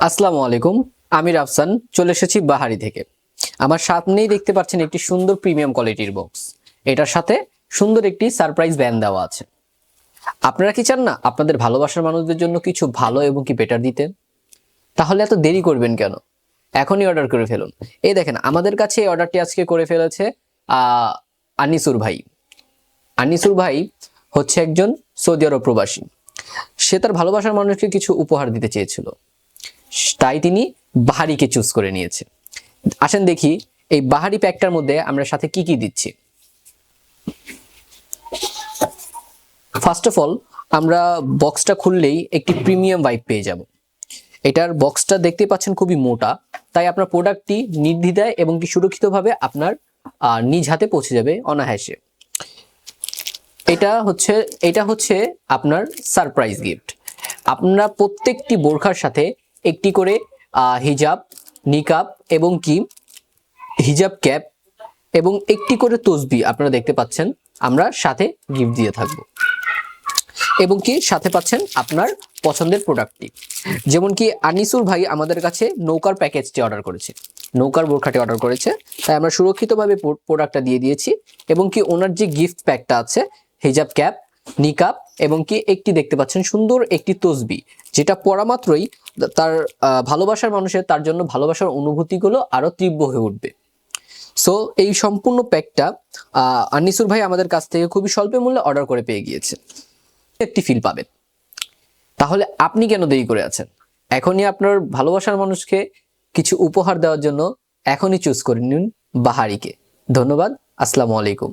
আসসালামু আলাইকুম, আমি রাফসান চলে এসেছি বাহারি থেকে। আমার সামনেই দেখতে পাচ্ছেন একটি সুন্দর প্রিমিয়াম কোয়ালিটির বক্স। এটার সাথে সুন্দর একটি সারপ্রাইজ ব্যান্ড দেওয়া আছে। আপনারা কি চান না আপনাদের ভালোবাসার মানুষদের জন্য কিছু ভালো এবং কি বেটার দিতে? তাহলে এত দেরি করবেন কেন? এখনই অর্ডার করে ফেলুন। এই দেখেন আমাদের কাছে এই অর্ডারটি আজকে করে ফেলেছে আনিসুর ভাই। আনিসুর ভাই হচ্ছে একজন সৌদি আরব প্রবাসী। সে তার ভালোবাসার মানুষকে কিছু উপহার দিতে চেয়েছিল, তাই তিনি বাহারিকে চুজ করে নিয়েছে। আসেন দেখি এই বাহারি প্যাকটার মধ্যে আমরা সাথে কি কি দিচ্ছি। ফার্স্ট অফ অল আমরা বক্সটা খুললেই একটি প্রিমিয়াম ভাইব পেয়ে যাব। এটার বক্সটা দেখতে পাচ্ছেন খুবই মোটা, তাই আপনার প্রোডাক্টটি নির্দ্বিধায় এবং কি সুরক্ষিতভাবে আপনার নিজ হাতে পৌঁছে যাবে অনায়াসে। এটা হচ্ছে আপনার সারপ্রাইজ গিফট। আপনারা প্রত্যেকটি বোরখার সাথে একটি করে হিজাব, নিকাব এবং কি হিজাব ক্যাপ এবং একটি করে তসবি আপনারা দেখতে পাচ্ছেন আমরা সাথে গিফট দিয়ে থাকবো। এবং কি সাথে পাচ্ছেন আপনার পছন্দের প্রোডাক্টটি। যেমন কি আনিসুর ভাই আমাদের কাছে নৌকার প্যাকেজটি অর্ডার করেছে, নৌকার বোরখাটি অর্ডার করেছে, তাই আমরা সুরক্ষিতভাবে প্রোডাক্টটা দিয়ে দিয়েছি। এবং কি ওনার যে গিফট প্যাকটা আছে হিজাব ক্যাপ, নিকাব এবং কি একটি দেখতে পাচ্ছেন সুন্দর একটি তসবি, যেটা পরা মাত্রই তার ভালোবাসার মানুষের তার জন্য ভালোবাসার অনুভূতিগুলো আরো তীব্র হয়ে উঠবে। সো এই সম্পূর্ণ প্যাকটা আনিসুর ভাই আমাদের কাছ থেকে খুবই স্বল্প মূল্যে অর্ডার করে পেয়ে গিয়েছে। একটি ফিল পাবেন। তাহলে আপনি কেন দেরি করে আছেন? এখনই আপনার ভালোবাসার মানুষকে কিছু উপহার দেওয়ার জন্য এখনই চুজ করে নিন বাহারিকে। ধন্যবাদ। আসসালামু আলাইকুম।